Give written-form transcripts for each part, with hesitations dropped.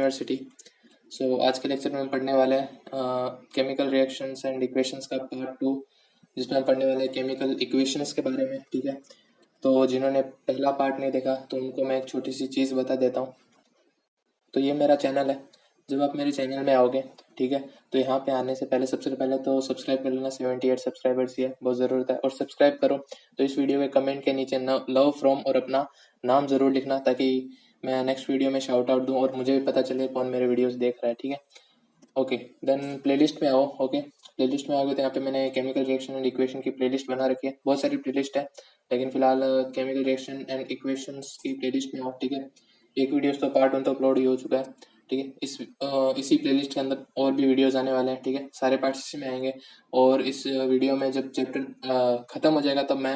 University. आज के lecture में हम पढ़ने वाले हैं केमिकल रिएक्शंस एंड इक्वेशंस का पार्ट 2, जिसमें हम पढ़ने वाले हैं केमिकल इक्वेशंस के बारे में। ठीक है, तो जिन्होंने पहला पार्ट नहीं देखा तो उनको मैं एक छोटी सी चीज़ बता देता हूँ। तो ये मेरा चैनल है। जब आप मेरे चैनल में आओगे, ठीक है, तो यहाँ पे आने से पहले सबसे पहले तो सब्सक्राइब कर लेना। 78 सब्सक्राइबर्स ही है, बहुत ज़रूरत है। और सब्सक्राइब करो तो इस वीडियो के कमेंट के नीचे लव फ्रॉम और अपना नाम ज़रूर लिखना, ताकि मैं नेक्स्ट वीडियो में शाउट आउट दूँ और मुझे भी पता चले कौन मेरे वीडियोस देख रहा है। ठीक है, ओके। देन प्लेलिस्ट में आओ। ओके, प्लेलिस्ट में आओगे तो यहाँ पे मैंने केमिकल रिएक्शन एंड इक्वेशन की प्लेलिस्ट बना रखी है। बहुत सारी प्लेलिस्ट है, लेकिन फिलहाल केमिकल रिएक्शन एंड इक्वेशंस की प्लेलिस्ट में आओ। ठीक है, एक वीडियोस तो पार्ट 1 तो अपलोड ही हो चुका है। ठीक है, इसी प्लेलिस्ट के अंदर और भी वीडियोस आने वाले हैं। ठीक है, सारे पार्ट्स इसी में आएंगे। और इस वीडियो में जब चैप्टर खत्म हो जाएगा तब मैं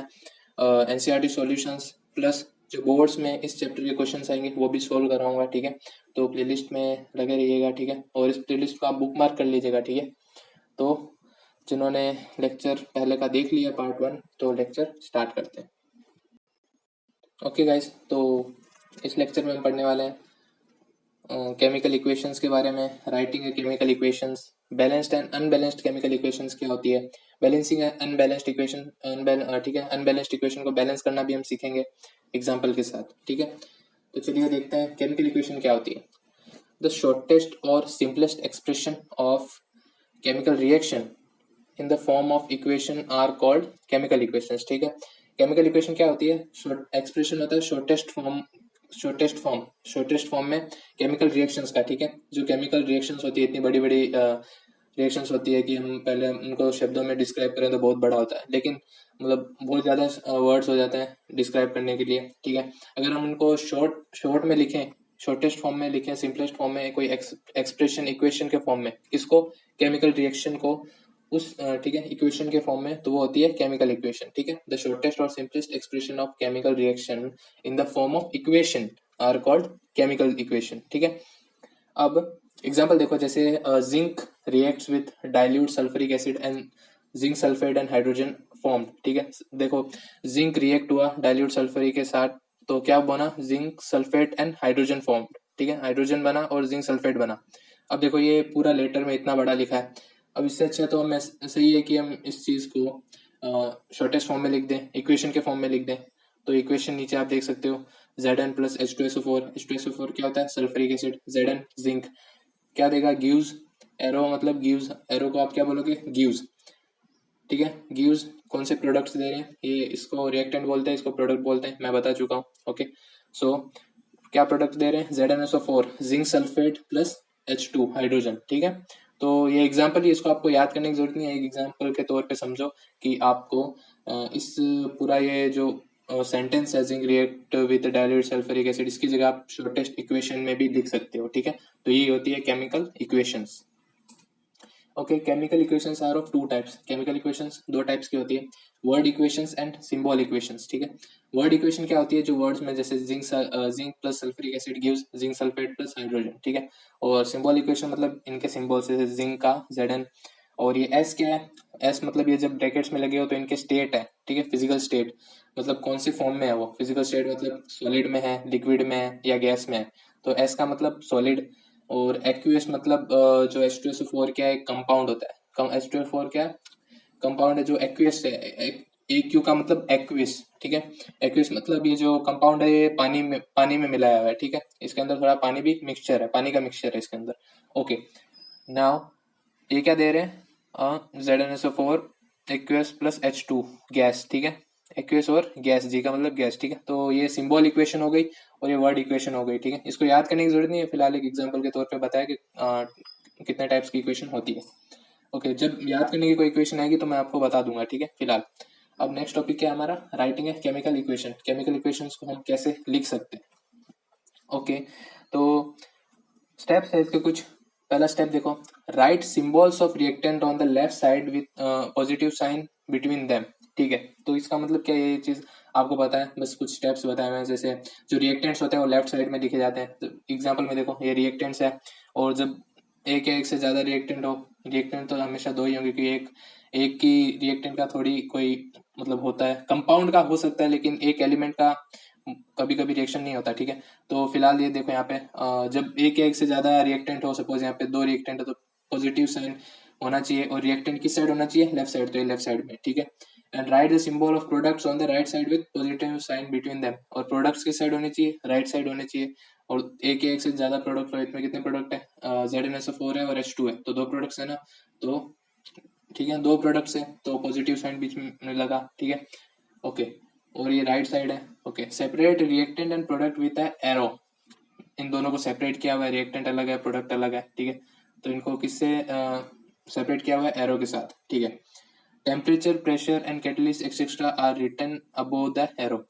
एनसीईआरटी सॉल्यूशंस प्लस जो बोर्ड्स में इस चैप्टर के क्वेश्चंस आएंगे वो भी सोल्व कराऊंगा। ठीक है, तो प्लेलिस्ट में लगे रहिएगा। ठीक है, और इस प्लेलिस्ट को आप बुक मार्क कर लीजिएगा। ठीक है, तो जिन्होंने लेक्चर पहले का देख लिया पार्ट 1, तो लेक्चर स्टार्ट करते हैं। ओके गाइस, तो इस लेक्चर में हम पढ़ने वाले हैं केमिकल इक्वेशंस के बारे में। राइटिंग है chemical equations, balanced and unbalanced chemical equations क्या होती है, बैलेंसिंग है अनबैलेंस्ड इक्वेशन। ठीक है, अनबैलेंस्ड इक्वेशन को बैलेंस करना भी हम सीखेंगे एग्जाम्पल के साथ। ठीक है, तो चलिए देखते हैं केमिकल इक्वेशन क्या होती है। द शॉर्टेस्ट और simplest expression of chemical reaction in the form of equation are called chemical equations. ठीक है, केमिकल इक्वेशन क्या होती है? एक्सप्रेशन होता है शॉर्टेस्ट फॉर्म में केमिकल रिएक्शंस का। ठीक है, जो केमिकल रिएक्शंस होती है, इतनी बड़ी बड़ी रिएक्शंस होती है कि हम पहले उनको शब्दों में डिस्क्राइब करें तो बहुत बड़ा होता है, लेकिन मतलब बहुत ज़्यादा वर्ड्स हो जाते हैं डिस्क्राइब करने के लिए। ठीक है, अगर हम उनको शॉर्ट में लिखें, शॉर्टेस्ट फॉर्म में लिखें, सिंपलेस्ट फॉर्म में, कोई एक्सप्रेशन इक्वेशन के फॉर्म में, इसको केमिकल रिएक्शन को उस ठीक है इक्वेशन के फॉर्म में, तो वो होती है केमिकल इक्वेशन। ठीक है, द शॉर्टेस्ट और simplest expression of chemical reaction in the form of equation are called chemical equation. ठीक है, अब एग्जांपल देखो, जैसे zinc reacts with dilute sulphuric acid and zinc sulphate and hydrogen form. ठीक है, देखो जिंक रिएक्ट हुआ डाइल्यूट सल्फ्यूरिक के साथ, तो क्या बना? Zinc sulphate and hydrogen form. ठीक है, हाइड्रोजन बना और जिंक सल्फेट बना। अब देखो ये पूरा लेटर में इतना बड़ा लिखा है। अब इससे अच्छा तो हम सही है कि हम इस चीज को शॉर्टेस्ट फॉर्म में लिख दें, इक्वेशन के फॉर्म में लिख दें। तो इक्वेशन नीचे आप देख सकते हो, Zn प्लस H2SO4। H2SO4 क्या होता है? Sulphuric acid. Zn जिंक क्या देगा? गिव्स। एरो मतलब गिव्स, एरो को आप क्या बोलोगे? गिव्स। ठीक है, गिव्स कौन से प्रोडक्ट्स दे रहे हैं? ये इसको रिएक्टेंट बोलते हैं, इसको प्रोडक्ट बोलते हैं, मैं बता चुका हूँ। ओके, सो क्या प्रोडक्ट दे रहे हैं? ZnSO4 zinc sulphate plus H2 hydrogen. ठीक है, तो ये एग्जांपल ही, इसको आपको याद करने की जरूरत नहीं है, एक एग्जांपल के तौर पे समझो कि आपको इस पूरा ये जो सेंटेंस है, zinc react with dilute sulphuric acid, इसकी जगह आप शॉर्टेस्ट इक्वेशन में भी लिख सकते हो। ठीक है, तो ये होती है chemical equations. Okay, chemical equations are of two types. Chemical equations दो टाइप्स की होती है, word equations and symbol equations. ठीक है, वर्ड इक्वेशन क्या होती है? जो वर्ड्स में, जैसे zinc plus sulphuric acid gives zinc sulphate plus hydrogen. ठीक है, और सिंबल इक्वेशन मतलब इनके सिंबल्स, जैसे जिंक का Zn, और ये S क्या है? S मतलब ये जब ब्रैकेट्स में लगे हो तो इनके स्टेट है। ठीक है, फिजिकल स्टेट मतलब कौन सी फॉर्म में है वो। फिजिकल स्टेट मतलब सॉलिड में है, लिक्विड में है, या गैस में है। तो S का मतलब सॉलिड। और एक्यूएस मतलब जो H2SO4 क्या है? कंपाउंड होता है। H2SO4 क्या है? कंपाउंड है जो एक्यूएस है। AQ का मतलब एक्विस। ठीक है, एक्विस मतलब ये जो कंपाउंड है, ये पानी में मिलाया हुआ है। ठीक है, इसके अंदर थोड़ा पानी भी मिक्सचर है, पानी का मिक्सचर है इसके अंदर। ओके, नाउ ये क्या दे रहे हैं? ZnSO4 aqueous plus H2 gas. ठीक है, एक्वियस और गैस, जी का मतलब गैस। ठीक है, तो ये सिंबल इक्वेशन हो गई और ये वर्ड इक्वेशन हो गई। ठीक है, इसको याद करने की जरूरत नहीं है, फिलहाल एक एग्जांपल के तौर पे बताया कि कितने टाइप्स की इक्वेशन होती है। ओके, जब याद करने की कोई इक्वेशन आएगी तो मैं आपको बता दूंगा। ठीक है, फिलहाल अब नेक्स्ट टॉपिक क्या है हमारा? राइटिंग है केमिकल इक्वेशन। केमिकल इक्वेशंस को हम कैसे लिख सकते हैं? ओके, तो स्टेप्स है इसके कुछ। पहला स्टेप देखो, write symbols of reactant on the left side with positive sign between them. ठीक है, तो इसका मतलब क्या है? ये चीज आपको पता है, बस कुछ स्टेप्स बताए हैं। जैसे जो रिएक्टेंट्स होते हैं वो लेफ्ट साइड में लिखे जाते हैं। तो एग्जांपल में देखो, ये रिएक्टेंट्स है, और जब एक या एक से ज्यादा रिएक्टेंट हो, रिएक्टेंट तो हमेशा दो ही होंगे, क्योंकि एक की रिएक्टेंट का थोड़ी कोई मतलब होता है, कंपाउंड का हो सकता है, लेकिन एक एलिमेंट का कभी कभी रिएक्शन नहीं होता, ठीक है। तो फिलहाल ये देखो यहाँ पे जब एक या एक से ज्यादा रिएक्टेंट हो, सपोज यहाँ पे दो रिएक्टेंट है तो पॉजिटिव साइन होना चाहिए, और रिएक्टेंट किस साइड होना चाहिए, लेफ्ट साइड, तो ये लेफ्ट साइड में, ठीक है। And write the symbol of products on the right side with positive sign between them, और प्रोडक्ट्स किस साइड होनी चाहिए, राइट साइड होने चाहिए। और एक या एक से ज्यादा प्रोडक्ट हो, इसमें कितने प्रोडक्ट है, ZnSO4 है और H2 है, तो दो प्रोडक्ट्स है ना, तो ठीक है, दो प्रोडक्ट्स है तो पॉजिटिव साइन बीच में लगा, ठीक है, ओके। और ये राइट साइड है, okay. Separate reactant and product with arrow, इन दोनों को सेपरेट किया हुआ है, रिएक्टेंट अलग है, प्रोडक्ट अलग है, ठीक है। तो इनको किससे सेपरेट किया हुआ है, एरो के साथ, ठीक है। Temperature, pressure and catalyst etcetera are written above the arrow.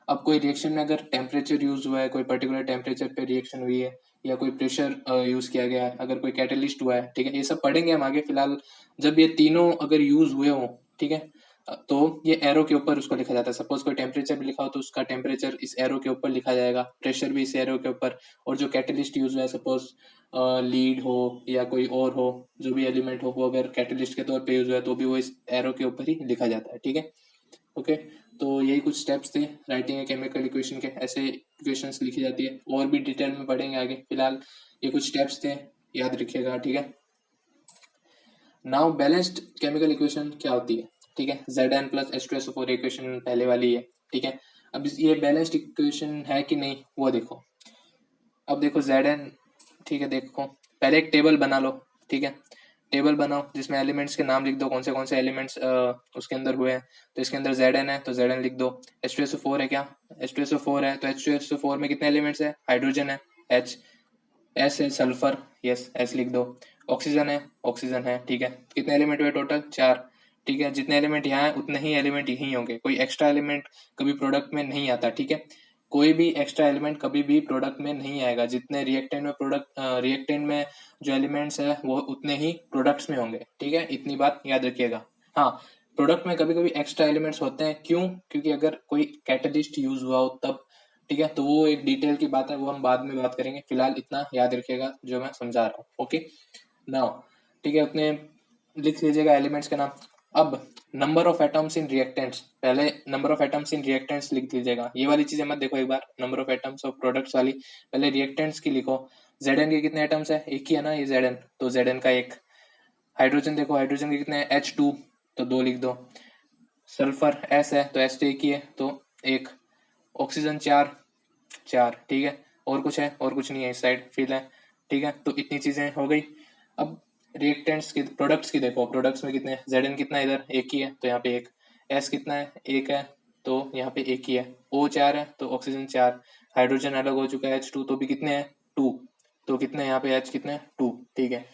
अब कोई रिएक्शन में अगर टेम्परेचर यूज हुआ है, कोई पर्टिकुलर टेम्परेचर पे रिएक्शन हुई है, या कोई प्रेशर यूज किया गया है, अगर कोई कैटलिस्ट हुआ है, ठीक है, ये सब पढ़ेंगे हम आगे। फिलहाल जब ये तीनों अगर यूज हुए हों, ठीक है, तो ये एरो के ऊपर उसको लिखा जाता है। सपोज कोई टेम्परेचर भी लिखा हो तो उसका टेम्परेचर इस एरो के ऊपर लिखा जाएगा, प्रेशर भी इस एरो के ऊपर, और जो कैटलिस्ट यूज हुआ है, सपोज लीड हो या कोई और हो, जो भी एलिमेंट हो, वो अगर कैटलिस्ट के तौर पे यूज हुआ है तो भी वो इस एरो के ऊपर ही लिखा जाता है, ठीक है, ओके। तो यही कुछ स्टेप्स थे राइटिंग ए केमिकल इक्वेशन के, ऐसे इक्वेशंस लिखी जाती है, और भी डिटेल में पढ़ेंगे आगे। फिलहाल ये कुछ स्टेप्स थे, याद रखिएगा, ठीक है। नाउ बैलेंस्ड केमिकल इक्वेशन क्या होती है, ठीक है। Zn प्लस H2SO4 इक्वेशन पहले वाली है, ठीक है। अब ये बैलेंस्ड इक्वेशन है कि नहीं वो देखो। अब देखो Zn, ठीक है, देखो पहले एक टेबल बना लो, ठीक है। टेबल बनाओ जिसमें एलिमेंट्स के नाम लिख दो, कौन से एलिमेंट्स उसके अंदर हुए हैं। तो इसके अंदर Zn है तो Zn लिख दो। H2SO4 है क्या, H2SO4 है तो H2SO4 में कितने एलिमेंट्स है, हाइड्रोजन है H, एस है सल्फर, यस एस लिख दो। ऑक्सीजन है, ऑक्सीजन है, ठीक है। कितने एलिमेंट हुए टोटल, चार, ठीक है। जितने एलिमेंट यहाँ है उतने ही एलिमेंट यहीं होंगे, कोई एक्स्ट्रा एलिमेंट कभी प्रोडक्ट में नहीं आता, ठीक है। कोई भी एक्स्ट्रा एलिमेंट कभी भी प्रोडक्ट में नहीं आएगा, जितने रिएक्टेंट में रिएक्टेंट में जो एलिमेंट्स है वो उतने ही प्रोडक्ट्स में होंगे, ठीक है। इतनी बात याद रखिएगा। हाँ, प्रोडक्ट में कभी कभी एक्स्ट्रा एलिमेंट्स होते हैं, क्यों, क्योंकि अगर कोई कैटलिस्ट यूज हुआ हो तब, ठीक है। तो वो एक डिटेल की बात है, वो हम बाद में बात करेंगे। फिलहाल इतना याद रखिएगा जो मैं समझा रहा हूँ, ओके नाउ, ठीक है। उतने लिख लीजिएगा एलिमेंट्स के नाम। अब number of atoms in reactants, पहले number of atoms in reactants लिख लीजिएगा। ये वाली चीजें मत देखो एक बार, number of atoms of products वाली पहले रिएक्टेंट्स की लिखो। Zn के कितने एटम्स है, एक ही है ना ये Zn, तो Zn का एक। हाइड्रोजन देखो, हाइड्रोजन के कितने हैं, H2, तो दो लिख दो। सल्फर S है तो S तो एक ही है तो एक। ऑक्सीजन चार, चार, ठीक है। और कुछ है, और कुछ नहीं है, इस साइड फिल है, ठीक है। तो इतनी चीजें हो गई। अब रिएक्टेंट्स की, प्रोडक्ट्स की देखो, प्रोडक्ट्स में कितने हैं, Zn कितना है इधर, एक ही है तो यहाँ पे एक। S कितना है, एक है तो यहाँ पे एक ही है। O चार है तो ऑक्सीजन चार। हाइड्रोजन अलग हो चुका है H2, तो भी कितने हैं, टू, तो कितने यहाँ पे H कितने हैं, टू, ठीक है।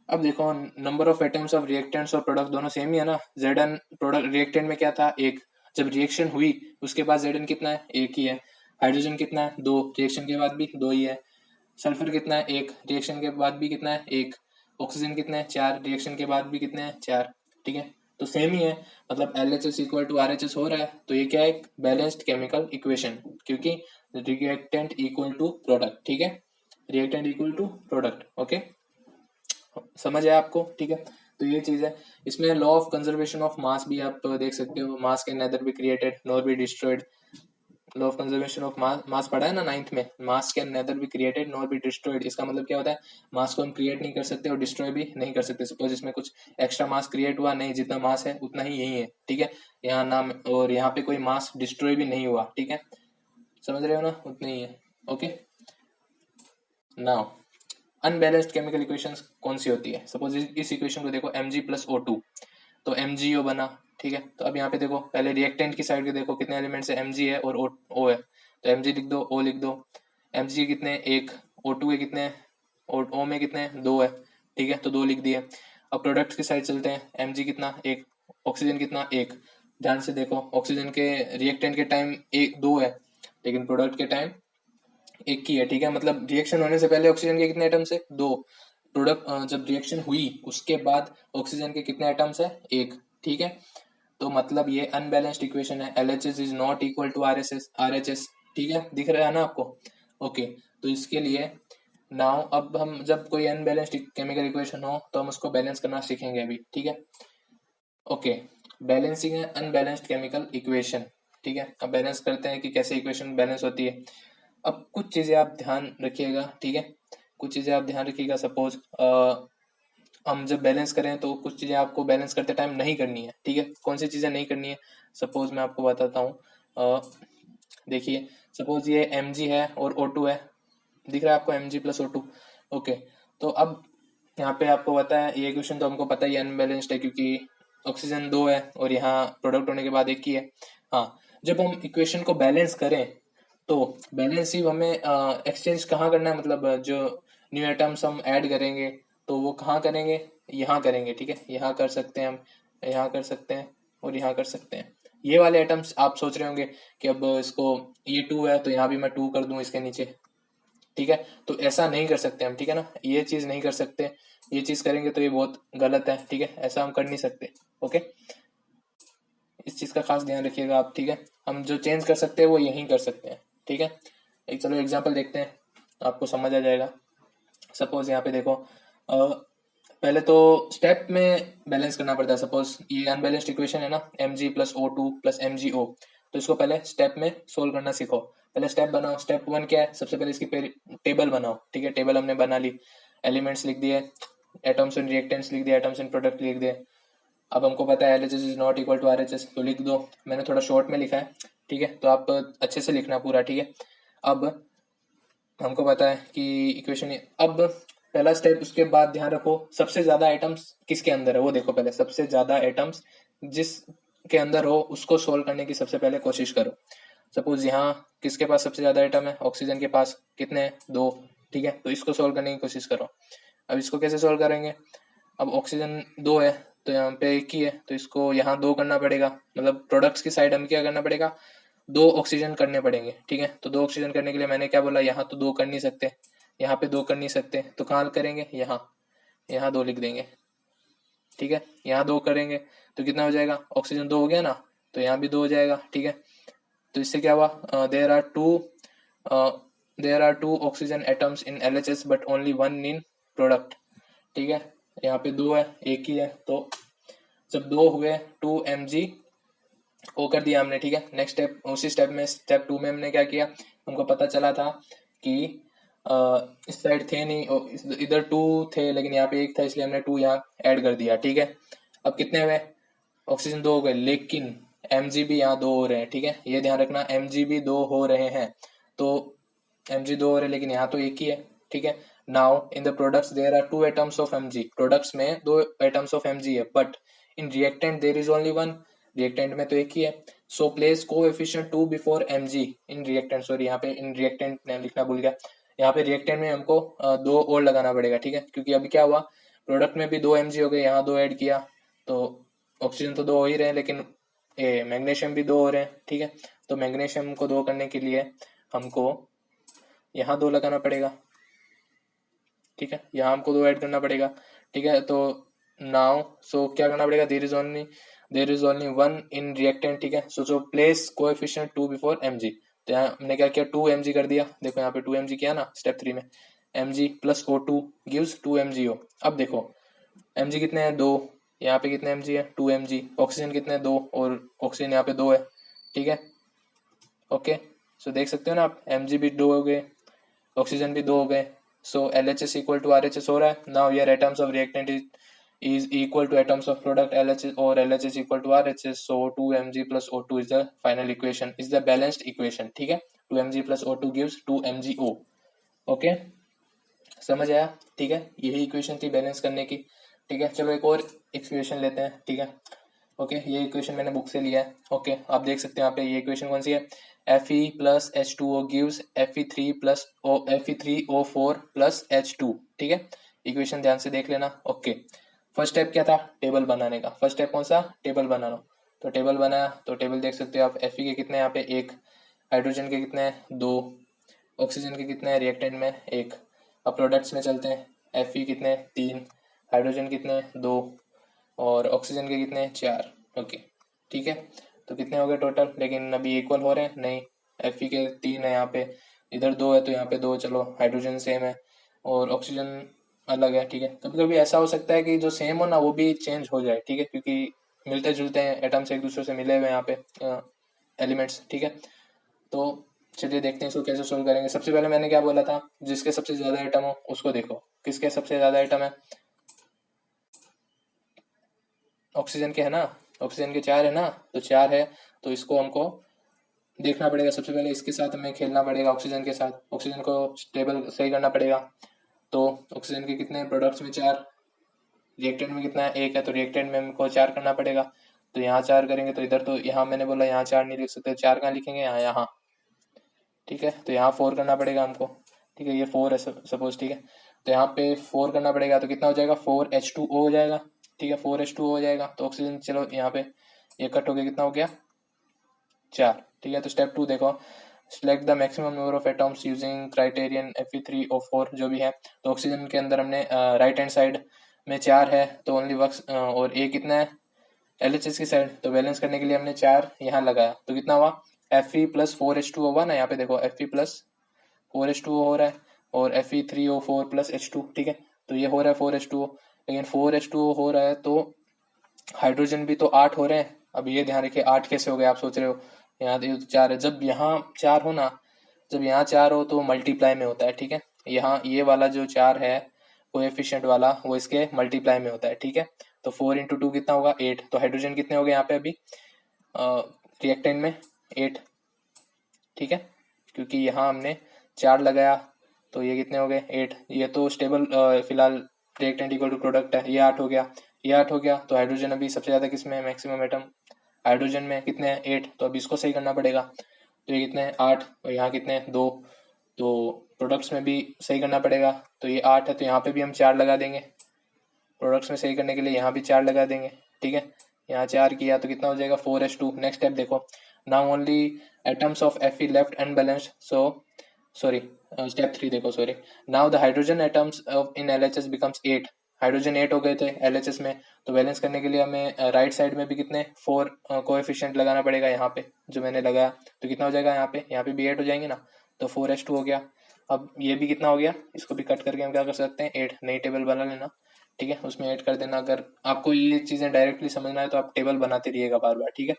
अब देखो number of atoms of reactants और प्रोडक्ट दोनों सेम ही है ना। Zn प्रोडक्ट रिएक्टेंट में क्या था, एक, जब रिएक्शन हुई उसके बाद Zn कितना है, एक ही है। हाइड्रोजन कितना है, दो, रिएक्शन के बाद भी दो ही है। सल्फर कितना है, एक, रिएक्शन के बाद भी कितना है, एक। ऑक्सीजन कितना है, चार, रिएक्शन के बाद भी कितने हैं, चार, ठीक है। तो सेम ही है, मतलब LHS इक्वल टू RHS हो रहा है, तो ये क्या है, बैलेंस्ड केमिकल इक्वेशन, क्योंकि रिएक्टेंट इक्वल टू प्रोडक्ट, ठीक है। Reactant equal to product, okay, समझ आया आपको, ठीक है। तो ये चीज है। इसमें law of conservation of mass भी आप देख सकते हो, mass can neither be created nor be destroyed. Law of conservation of mass, mass पढ़ा है ना नाइन्थ में, mass can neither be created nor be destroyed. इसका मतलब क्या होता है, मास को हम क्रिएट नहीं कर सकते और डिस्ट्रॉय भी नहीं कर सकते। सपोज इसमें कुछ एक्स्ट्रा मास क्रिएट हुआ, नहीं, जितना मास है उतना ही यही है, ठीक है। यहाँ नाम, और यहाँ पे कोई मास डिस्ट्रॉय भी नहीं हुआ, ठीक है, समझ रहे हो ना, उतना ही है, okay. Now unbalanced chemical equations कौन सी होती है, सपोज इस इक्वेशन को देखो, Mg+O2, तो MgO बना, ठीक है। तो अब यहाँ पे देखो, पहले रिएक्टेंट की साइड के देखो कितने एलिमेंट्स है, Mg है और O है, तो Mg लिख दो, O लिख दो। Mg कितने, एक, O2 के कितने, और O में कितने, दो है, ठीक है, तो दो लिख दिए। अब प्रोडक्ट की साइड चलते हैं, Mg कितना, एक, ऑक्सीजन कितना, एक। ध्यान से देखो, ऑक्सीजन के रिएक्टेंट के टाइम एक, दो है, लेकिन प्रोडक्ट के टाइम एक ही है, ठीक है। मतलब रिएक्शन होने से पहले ऑक्सीजन के कितने एटम्स है, दो। प्रोडक्ट जब रिएक्शन हुई उसके बाद ऑक्सीजन के कितने एटम्स है, एक, ठीक है। तो मतलब ये अनबैलेंस्ड इक्वेशन है, LHS is not equal to RHS, ठीक है, दिख रहा है ना आपको, ओके। तो इसके लिए नाउ अब हम जब कोई अनबैलेंस्ड केमिकल इक्वेशन हो तो हम उसको बैलेंस करना सीखेंगे अभी, ठीक है, ओके। बैलेंसिंग है अनबैलेंस्ड केमिकल इक्वेशन, ठीक है। अब बैलेंस करते हैं कि कैसे इक्वेशन बैलेंस होती है। अब कुछ चीज़ें आप ध्यान रखिएगा, ठीक है, कुछ चीज़ें आप ध्यान रखिएगा। सपोज हम जब बैलेंस करें तो कुछ चीज़ें आपको बैलेंस करते टाइम नहीं करनी है, ठीक है। कौन सी चीज़ें नहीं करनी है, सपोज मैं आपको बताता हूँ। देखिए, सपोज ये mg है और O2 है, दिख रहा है आपको mg प्लस O2। ओके, तो अब यहाँ पे आपको पता है ये इक्वेशन तो हमको पता ही अनबैलेंस्ड है, क्योंकि ऑक्सीजन 2 है और यहाँ प्रोडक्ट होने के बाद एक ही है। हाँ, जब हम इक्वेशन को बैलेंस करें तो बैलेंस ही हमें एक्सचेंज कहाँ करना है, मतलब जो न्यू एटम्स हम ऐड करेंगे तो वो कहाँ करेंगे, यहाँ करेंगे, ठीक है। यहाँ कर सकते हैं हम, यहाँ कर सकते हैं और यहाँ कर सकते हैं। ये वाले एटम्स आप सोच रहे होंगे कि अब इसको, ये 2 है तो यहाँ भी मैं 2 कर दूं इसके नीचे, ठीक है। तो ऐसा नहीं कर सकते हम, ठीक है ना, ये चीज नहीं कर सकते। ये चीज करेंगे तो ये बहुत गलत है, ठीक है, ऐसा हम कर नहीं सकते। ओके, इस चीज का खास ध्यान रखिएगा आप, ठीक है। हम जो चेंज कर सकते हैं वो यहीं कर सकते हैं, ठीक है। एक चलो एग्जांपल देखते हैं, आपको समझ आ जाएगा। सपोज यहाँ पे देखो, पहले तो स्टेप में बैलेंस करना पड़ता है। सपोज ये अनबैलेंस्ड इक्वेशन है ना, mg plus O2 plus mgO, तो इसको पहले स्टेप में सोल्व करना सीखो। पहले स्टेप बनाओ। स्टेप 1 क्या है, सबसे पहले इसकी टेबल बनाओ, ठीक है। टेबल हमने बना ली, एलिमेंट्स लिख दिए, एटम्स एंड रिएक्टेंट्स लिख दिए, एटम्स एंड प्रोडक्ट लिख दिए। अब हमको पता है LHS is not equal to RHS, तो लिख दो। मैंने थोड़ा शॉर्ट में लिखा है, ठीक है, तो आप अच्छे से लिखना पूरा, ठीक है। अब हमको पता है कि इक्वेशन, अब पहला स्टेप, उसके बाद ध्यान रखो सबसे ज्यादा आइटम्स किसके अंदर है वो देखो। पहले सबसे ज्यादा आइटम्स जिसके अंदर हो उसको सोल्व करने की सबसे पहले कोशिश करो। सपोज यहाँ किसके पास सबसे ज्यादा आइटम है, ऑक्सीजन के पास कितने हैं, 2, ठीक है, तो इसको सोल्व करने की कोशिश करो। अब इसको कैसे सोल्व करेंगे, अब ऑक्सीजन 2 है तो यहाँ पे एक ही है, तो इसको यहाँ 2 करना पड़ेगा, मतलब प्रोडक्ट्स की साइड हम क्या करना पड़ेगा, 2 ऑक्सीजन करने पड़ेंगे, ठीक है। तो 2 ऑक्सीजन करने के लिए मैंने क्या बोला, यहाँ तो 2 कर नहीं सकते, यहाँ पे 2 कर नहीं सकते, तो कहाँ करेंगे, यहाँ, यहाँ 2 लिख देंगे, ठीक है। यहाँ 2 करेंगे तो कितना हो जाएगा, ऑक्सीजन 2 हो गया ना, तो यहाँ भी 2 हो जाएगा, ठीक है। तो इससे क्या हुआ, there are two oxygen atoms in LHS but only 1 in product, ठीक है। यहाँ पे 2 है, एक ही है, तो जब 2 हुए 2 mg वो कर दिया हमने, ठीक है। नेक्स्ट स्टेप, उसी स्टेप में स्टेप 2 में हमने क्या किया, हमको पता चला था कि इस साइड थे नहीं, इधर 2 थे लेकिन यहाँ पे एक था, इसलिए हमने 2 यहाँ ऐड कर दिया, ठीक है। अब कितने हुए, ऑक्सीजन 2 हो गए, लेकिन mg भी यहाँ 2 हो रहे हैं, ठीक है, ये ध्यान रखना, mg भी 2 हो रहे हैं। तो mg 2 हो रहे हैं लेकिन यहाँ तो एक ही है, ठीक है। Now in the products there are 2 atoms of mg, products में 2 एटम्स ऑफ mg है, but in reactant there is only 1, reactant में तो एक ही है। So place coefficient 2 before mg in reactant, sorry यहाँ पे इन रिएक्टेंट लिखना भूल गया। यहाँ पे रिएक्टेंट में हमको 2 और लगाना पड़ेगा, ठीक है, क्योंकि अभी क्या हुआ, प्रोडक्ट में भी 2 mg हो गए, यहाँ 2 ऐड किया, तो ऑक्सीजन तो 2 हो ही रहे हैं, लेकिन मैग्नीशियम भी 2 हो रहे हैं, ठीक है। तो मैग्नीशियम को 2 करने के लिए हमको यहाँ 2 लगाना पड़ेगा, ठीक है, यहाँ हमको 2 ऐड करना पड़ेगा, ठीक है। तो नाउ सो क्या करना पड़ेगा, there is only 1 in reactant, ठीक है। So place coefficient 2 before mg, तो यहाँ हमने क्या किया, 2 mg कर दिया, देखो यहाँ पे 2 mg किया ना स्टेप 3 में, mg plus O2 gives 2 mgO। अब देखो mg कितने हैं, 2, यहाँ पे कितने mg है, 2 mg, ऑक्सीजन कितने हैं, 2, और ऑक्सीजन यहाँ पे 2 है, ठीक है। ओके, सो देख सकते हो ना आप, mg भी 2 हो गए, ऑक्सीजन भी 2 हो गए, सो LHS इक्वल टू RHS हो रहा है। Now here atoms of reactant is equal to atoms of product LHS, or LHS equal to RHS, so 2 mg plus O2 is the final equation, is the balanced equation, ठीक है। 2 mg plus O2 gives 2 mgO। Okay, समझ आया, ठीक है, यही equation थी balance करने की, ठीक है। चलो एक और इक्वेशन लेते हैं, ठीक है। ओके, ये इक्वेशन मैंने बुक से लिया है। ओके, आप देख सकते हैं यहाँ पे ये इक्वेशन कौन सी है, Fe plus H2O gives Fe3O4 plus H2, ठीक है। इक्वेशन ध्यान से देख लेना। ओके, फर्स्ट स्टेप क्या था, टेबल बनाने का। फर्स्ट स्टेप कौन सा, टेबल बनाना। तो टेबल बनाया, तो टेबल देख सकते हो आप, Fe के कितने यहाँ पे 1, हाइड्रोजन के कितने हैं 2, ऑक्सीजन के कितने हैं रिएक्टेंट में 1। अब प्रोडक्ट्स में चलते हैं, Fe कितने 3, हाइड्रोजन कितने 2, और ऑक्सीजन के कितने 4। ओके, ठीक है, तो कितने हो गए टोटल, लेकिन अभी इक्वल हो रहे हैं नहीं, Fe के 3 है यहाँ पे, इधर 2 है तो यहाँ पे 2, चलो हाइड्रोजन सेम है और ऑक्सीजन अलग है, ठीक है। कभी कभी ऐसा हो सकता है कि जो सेम हो ना वो भी चेंज हो जाए, ठीक है, क्योंकि मिलते जुलते हैं एटम्स, एक दूसरे से मिले हुए हैं यहाँ पे, एलिमेंट्स, ठीक है। तो चलिए देखते हैं इसको कैसे सोल्व करेंगे। सबसे पहले मैंने क्या बोला था, जिसके सबसे ज्यादा आइटम हो उसको देखो। किसके सबसे ज्यादा आइटम है? ऑक्सीजन के है ना, ऑक्सीजन के 4 है ना, तो 4 है, तो इसको हमको देखना पड़ेगा। सबसे पहले इसके साथ हमें खेलना पड़ेगा, ऑक्सीजन के साथ, ऑक्सीजन को स्टेबल सही करना पड़ेगा। तो ऑक्सीजन के कितने प्रोडक्ट्स में 4, रिएक्टेंट में कितना है 1 है, तो रिएक्टेंट में हमको 4 करना पड़ेगा। तो यहाँ 4 करेंगे तो इधर, तो यहाँ मैंने बोला यहाँ 4 नहीं लिख सकते, 4 कहाँ लिखेंगे, यहाँ यहाँ, ठीक है। तो यहाँ 4 करना पड़ेगा हमको, ठीक है, ये 4 है सपोज, ठीक है। तो यहाँ पे 4 करना पड़ेगा, तो कितना हो जाएगा, 4H2O हो जाएगा, ठीक है, 4H2O हो जाएगा। तो ऑक्सीजन, चलो यहाँ पे ये कट हो गया, कितना हो गया, 4, ठीक है। तो स्टेप 2 देखो, select the maximum number of atoms using criterion Fe3O4 जो भी है। तो ऑक्सीजन के अंदर हमने राइट हैंड साइड में 4 है, तो ओनली वर्क्स, और ए कितना है LHS की साइड, तो बैलेंस करने के लिए हमने 4 यहाँ लगाया, तो कितना हुआ, Fe प्लस 4H2 हुआ ना, यहाँ पे देखो Fe प्लस 4H2O हो रहा है, और Fe3O4 प्लस H2, ठीक है। तो ये हो रहा है 4H2O, लेकिन 4H2O हो रहा है तो हाइड्रोजन भी तो 8 हो रहे हैं। अब ये ध्यान रखिए 8 कैसे हो गए, आप सोच रहे हो यहाँ तो 4 है, जब यहाँ 4 हो ना, जब यहाँ 4 हो तो मल्टीप्लाई में होता है, ठीक है। यहाँ ये वाला जो 4 है कोएफिशिएंट वाला, वो इसके मल्टीप्लाई में होता है, ठीक है। तो 4 × 2 कितना होगा, 8। तो हाइड्रोजन कितने हो गए यहाँ पे अभी रिएक्टेंट में, 8, ठीक है, क्योंकि यहाँ हमने 4 लगाया, तो ये कितने हो गए, 8। ये तो स्टेबल फिलहाल रिएक्टेंट इक्वल टू प्रोडक्ट है, ये 8 हो गया, ये 8 हो गया। तो हाइड्रोजन अभी सबसे ज्यादा किसमें है, मैक्सिमम एटम हाइड्रोजन में कितने हैं, 8। तो अब इसको सही करना पड़ेगा, तो ये कितने हैं, 8, और यहाँ कितने हैं, 2। तो प्रोडक्ट्स में भी सही करना पड़ेगा, तो ये 8 है, तो यहाँ पे भी हम 4 लगा देंगे, प्रोडक्ट्स में सही करने के लिए यहाँ भी 4 लगा देंगे, ठीक है। यहाँ 4 किया तो कितना हो जाएगा, 4H2। नेक्स्ट स्टेप देखो, now only atoms of Fe left unbalanced, so sorry, step 3 देखो, sorry, now the hydrogen atoms of in LHS becomes 8, hydrogen 8 हो गए थे LHS में। तो बैलेंस करने के लिए हमें राइट साइड में भी कितने 4 कोएफिशिएंट लगाना पड़ेगा, यहाँ पे जो मैंने लगाया, तो कितना हो जाएगा, यहाँ पे भी 8 हो जाएंगे ना, तो 4H2 हो गया। अब ये भी कितना हो गया, इसको भी कट करके हम क्या कर सकते हैं, 8, नई टेबल बना लेना, ठीक है, उसमें ऐड कर देना। अगर आपको ये चीजें डायरेक्टली समझना है तो आप टेबल बनाते रहिएगा बार बार, ठीक है,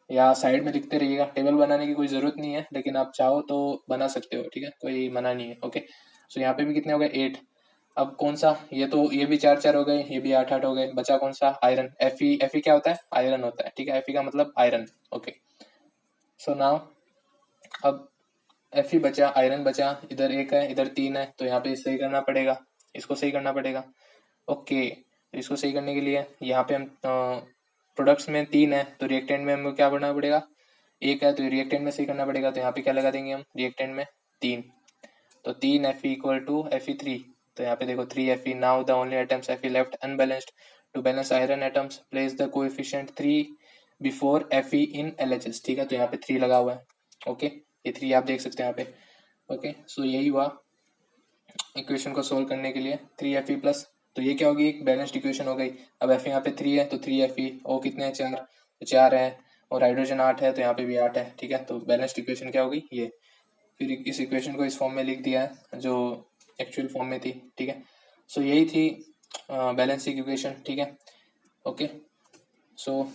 या साइड में लिखते रहिएगा। टेबल बनाने की कोई जरूरत नहीं है, लेकिन आप चाहो तो बना सकते हो, ठीक है, कोई मना नहीं है, ओके। सो यहाँ पे भी कितने हो गए, 8। अब कौन सा, ये तो ये भी 4 4 हो गए, ये भी 8 8 हो गए, बचा कौन सा, आयरन। Fe क्या होता है, आयरन होता है, ठीक है, Fe का मतलब आयरन, ओके। सो नाउ अब Fe बचा, आयरन बचा, इधर 1 है, इधर 3 है, तो यहाँ पे सही करना पड़ेगा, इसको सही करना पड़ेगा, ओके। तो इसको सही करने के लिए यहाँ पे हम प्रोडक्ट्स में 3 है, तो रिएक्टेंट में हमको क्या करना पड़ेगा, 1 है, तो रिएक्टेंट में सही करना पड़ेगा। तो यहाँ पे क्या लगा देंगे हम, रिएक्टेंट में 3, तो 3 Fe इक्वल टू Fe3। तो यहाँ पे देखो 3 Fe, now the only atoms Fe left unbalanced, to balance iron atoms place the coefficient 3 before Fe in LHS, ठीक है। तो यहाँ पे 3 लगा हुआ है, ओके, ये 3 आप देख सकते हैं यहाँ पे, ओके। सो यही हुआ इक्वेशन को सोल्व करने के लिए, 3Fe प्लस, तो ये क्या होगी, एक बैलेंस्ड इक्वेशन हो गई। अब F यहाँ पे 3 है, तो 3Fe, O कितने हैं, 4, तो 4 है, और हाइड्रोजन 8 है, तो यहाँ पे भी 8 है, ठीक है। तो बैलेंस्ड इक्वेशन क्या होगी, ये। फिर इस इक्वेशन को इस फॉर्म में लिख दिया है जो एक्चुअल फॉर्म में थी, ठीक है। सो यही थी बैलेंस इक्वेशन, ठीक है, ओके। सो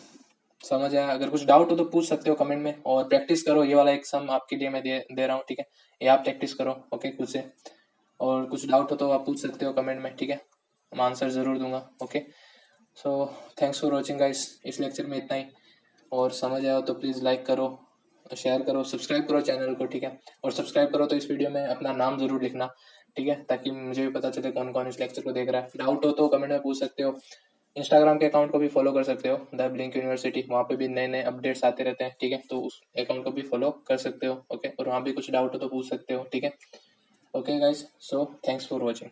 समझ आया, अगर कुछ डाउट हो तो पूछ सकते हो कमेंट में, और प्रैक्टिस करो, ये वाला एक सम आपके लिए मैं दे रहा हूँ, ठीक है, ये आप प्रैक्टिस करो, ओके, खुद से। और कुछ डाउट हो तो आप पूछ सकते हो कमेंट में, ठीक है, मैं आंसर जरूर दूंगा, okay. So thanks for watching guys, इस लेक्चर में इतना ही, और समझ आया हो तो प्लीज़ लाइक करो, शेयर करो, सब्सक्राइब करो चैनल को, ठीक है। और सब्सक्राइब करो तो इस वीडियो में अपना नाम जरूर लिखना, ठीक है, ताकि मुझे भी पता चले कौन कौन इस लेक्चर को देख रहा है। डाउट हो तो कमेंट में पूछ सकते हो। इंस्टाग्राम के अकाउंट को भी फॉलो कर सकते हो, द ब्लिंक यूनिवर्सिटी, वहाँ पे भी नए नए अपडेट्स आते रहते हैं, ठीक है, तो उस अकाउंट को भी फॉलो कर सकते हो, ओके। और वहाँ भी कुछ डाउट हो तो पूछ सकते हो, ठीक है, okay guys. So thanks for watching.